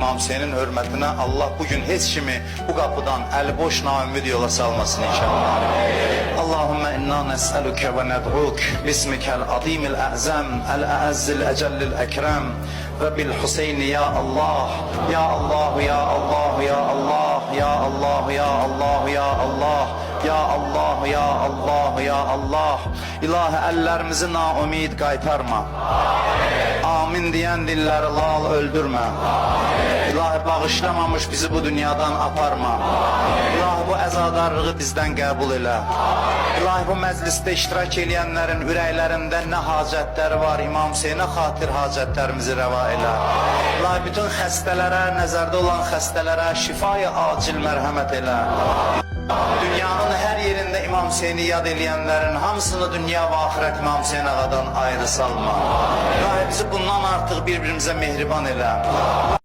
İmam Hüseyin'in hürmetine Allah bugün hiç kimi bu kapıdan eli boş naümid yola salmasın inşallah. Allahümme inna nes'eluke ve ned'uk bismikel azimil a'zam el a'azzil ecellil ekrem ve bil Hüseyni ya Allah ya Allah ya Allah ya Allah ya Allah ya Allah ya Allah ya Allah ya Allah ya Allah. İlahi ellerimizi naumid kaytarma. Amin diyen dilleri lal öldürme. İlahi bağışlamamış bizi bu dünyadan aparma. İlahi bu əzadarlığı bizden kabul elə. İlahi bu məclisdə iştirak edenlerin ürəklərində ne hacətləri var, İmam Hüseyn'e xatir hacətlərimizi rəva elə. İlahi bütün xəstələrə, nəzərdə olan xəstələrə şifayı acil mərhəmət elə. Dünyanın her yerinde İmam Hüseyin'i yad edenlerin hamısını dünya ve ahiret İmam Hüseyin ağadan ayrı salma. İlahi bizi bundan artık birbirimize mehriban elə.